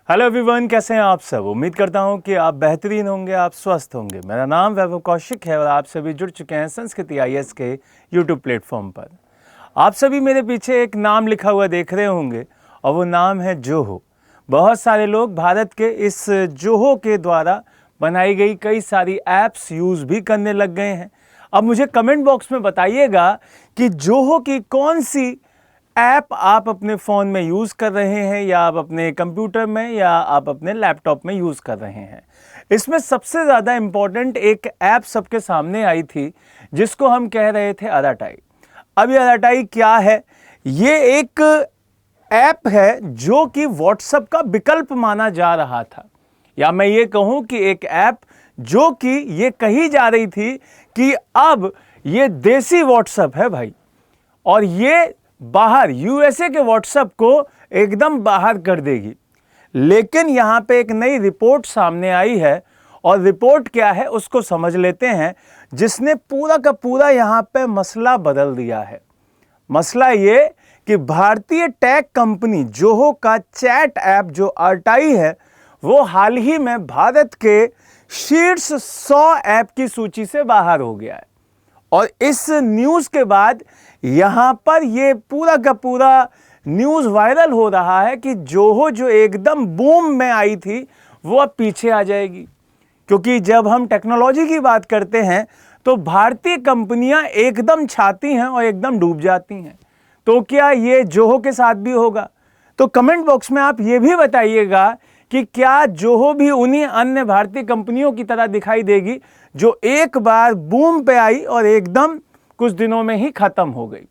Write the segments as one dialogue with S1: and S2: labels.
S1: Hello everyone, कैसे हैं आप सब। उम्मीद करता हूं कि आप बेहतरीन होंगे, आप स्वस्थ होंगे। मेरा नाम वैभव कौशिक है और आप सभी जुड़ चुके हैं संस्कृति आईएएस के यूट्यूब प्लेटफॉर्म पर। आप सभी मेरे पीछे एक नाम लिखा हुआ देख रहे होंगे और वो नाम है जोहो। बहुत सारे लोग भारत के इस जोहो के द्वारा बनाई गई कई सारी ऐप्स यूज़ भी करने लग गए हैं। अब मुझे कमेंट बॉक्स में बताइएगा कि जोहो की कौन सी ऐप आप अपने फ़ोन में यूज़ कर रहे हैं, या आप अपने कंप्यूटर में, या आप अपने लैपटॉप में यूज़ कर रहे हैं। इसमें सबसे ज़्यादा इम्पॉर्टेंट एक ऐप सबके सामने आई थी जिसको हम कह रहे थे अराटाई। अब ये अराटाई क्या है? ये एक ऐप है जो कि व्हाट्सएप का विकल्प माना जा रहा था, या मैं ये कहूँ कि एक ऐप जो कि ये कही जा रही थी कि अब ये देसी व्हाट्सएप है भाई, और ये बाहर यूएसए के व्हाट्सएप को एकदम बाहर कर देगी। लेकिन यहाँ पे एक नई रिपोर्ट सामने आई है, और रिपोर्ट क्या है उसको समझ लेते हैं, जिसने पूरा का पूरा यहाँ पे मसला बदल दिया है। मसला ये कि भारतीय टेक कंपनी जोहो का चैट ऐप जो अराटाई है, वो हाल ही में भारत के शीर्ष 100 ऐप की सूची से बाहर हो गया है। और इस न्यूज़ के बाद यहाँ पर ये पूरा का पूरा न्यूज़ वायरल हो रहा है कि जोहो जो एकदम बूम में आई थी वो अब पीछे आ जाएगी। क्योंकि जब हम टेक्नोलॉजी की बात करते हैं तो भारतीय कंपनियां एकदम छाती हैं और एकदम डूब जाती हैं। तो क्या ये जोहो के साथ भी होगा? तो कमेंट बॉक्स में आप ये भी बताइएगा कि क्या जोहो भी उन्हीं अन्य भारतीय कंपनियों की तरह दिखाई देगी जो एक बार बूम पे आई और एकदम कुछ दिनों में ही खत्म हो गई।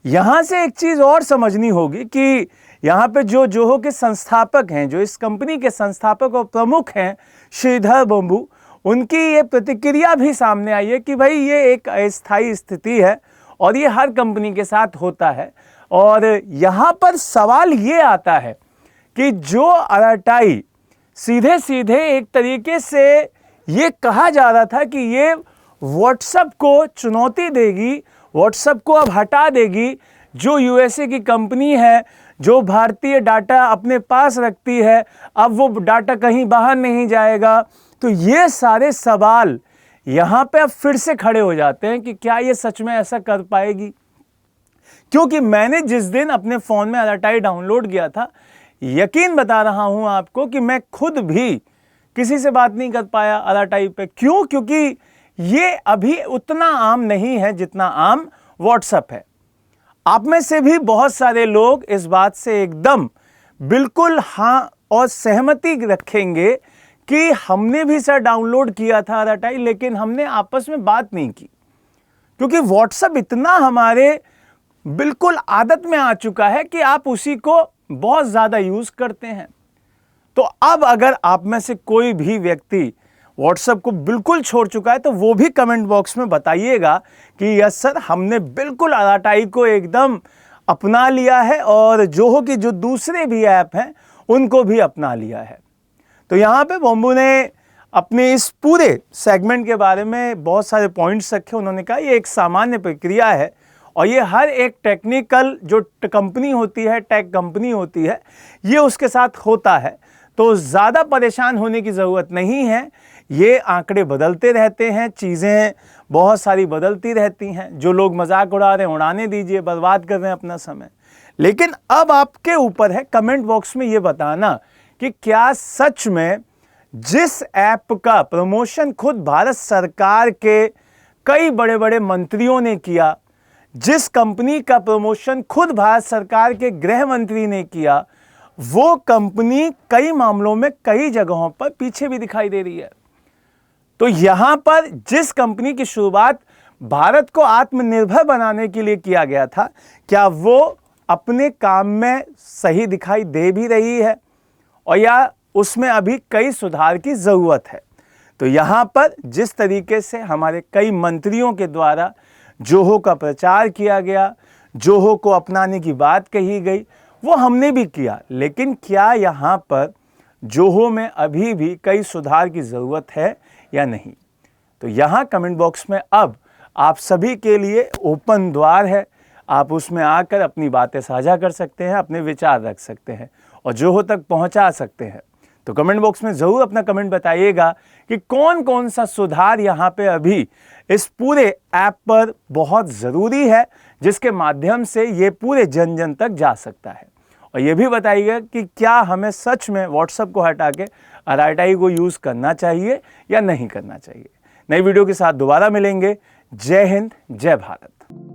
S1: यहाँ से एक चीज़ और समझनी होगी कि यहाँ पे जो जोहो के संस्थापक हैं, जो इस कंपनी के संस्थापक और प्रमुख हैं श्रीधर बंबू, उनकी ये प्रतिक्रिया भी सामने आई है कि भाई ये एक अस्थायी स्थिति है और ये हर कंपनी के साथ होता है। और यहाँ पर सवाल ये आता है कि जो अराटाई सीधे सीधे एक तरीके से ये कहा जा रहा था कि ये व्हाट्सएप को चुनौती देगी, व्हाट्सएप को अब हटा देगी, जो यूएसए की कंपनी है, जो भारतीय डाटा अपने पास रखती है, अब वो डाटा कहीं बाहर नहीं जाएगा। तो ये सारे सवाल यहाँ पे अब फिर से खड़े हो जाते हैं कि क्या ये सच में ऐसा कर पाएगी। क्योंकि मैंने जिस दिन अपने फ़ोन में अराटाई डाउनलोड किया था, यकीन बता रहा हूँ आपको कि मैं खुद भी किसी से बात नहीं कर पाया अराटाई पे। क्यों? क्योंकि ये अभी उतना आम नहीं है जितना आम व्हाट्सएप है। आप में से भी बहुत सारे लोग इस बात से एकदम बिल्कुल हाँ और सहमति रखेंगे कि हमने भी सर डाउनलोड किया था अराटाई, लेकिन हमने आपस में बात नहीं की, क्योंकि व्हाट्सएप इतना हमारे बिल्कुल आदत में आ चुका है कि आप उसी को बहुत ज़्यादा यूज़ करते हैं। तो अब अगर आप में से कोई भी व्यक्ति व्हाट्सएप को बिल्कुल छोड़ चुका है तो वो भी कमेंट बॉक्स में बताइएगा कि यस सर, हमने बिल्कुल अराटाई को एकदम अपना लिया है और जोहो की जो दूसरे भी ऐप हैं उनको भी अपना लिया है। तो यहाँ पे बंबू ने अपने इस पूरे सेगमेंट के बारे में बहुत सारे पॉइंट्स रखे। उन्होंने कहा ये एक सामान्य प्रक्रिया है और ये हर एक टेक्निकल जो कंपनी होती है, टेक कंपनी होती है, ये उसके साथ होता है। तो ज़्यादा परेशान होने की ज़रूरत नहीं है। ये आंकड़े बदलते रहते हैं, चीज़ें बहुत सारी बदलती रहती हैं। जो लोग मजाक उड़ा रहे हैं उड़ाने दीजिए, बर्बाद कर रहे हैं अपना समय। लेकिन अब आपके ऊपर है कमेंट बॉक्स में ये बताना कि क्या सच में जिस ऐप का प्रमोशन खुद भारत सरकार के कई बड़े बड़े मंत्रियों ने किया, जिस कंपनी का प्रमोशन खुद भारत सरकार के गृह मंत्री ने किया, वो कंपनी कई मामलों में कई जगहों पर पीछे भी दिखाई दे रही है। तो यहां पर जिस कंपनी की शुरुआत भारत को आत्मनिर्भर बनाने के लिए किया गया था, क्या वो अपने काम में सही दिखाई दे भी रही है, और या उसमें अभी कई सुधार की ज़रूरत है। तो यहाँ पर जिस तरीके से हमारे कई मंत्रियों के द्वारा जोहो का प्रचार किया गया, जोहो को अपनाने की बात कही गई, वो हमने भी किया। लेकिन क्या यहाँ पर जोहो में अभी भी कई सुधार की ज़रूरत है या नहीं? तो यहाँ कमेंट बॉक्स में अब आप सभी के लिए ओपन द्वार है। आप उसमें आकर अपनी बातें साझा कर सकते हैं, अपने विचार रख सकते हैं और जोहो तक पहुँचा सकते हैं। तो कमेंट बॉक्स में ज़रूर अपना कमेंट बताइएगा कि कौन कौन सा सुधार यहाँ पे अभी इस पूरे ऐप पर बहुत ज़रूरी है, जिसके माध्यम से ये पूरे जन जन तक जा सकता है। और ये भी बताइएगा कि क्या हमें सच में व्हाट्सएप को हटा के RTI को यूज़ करना चाहिए या नहीं करना चाहिए। नई वीडियो के साथ दोबारा मिलेंगे। जय हिंद, जय भारत।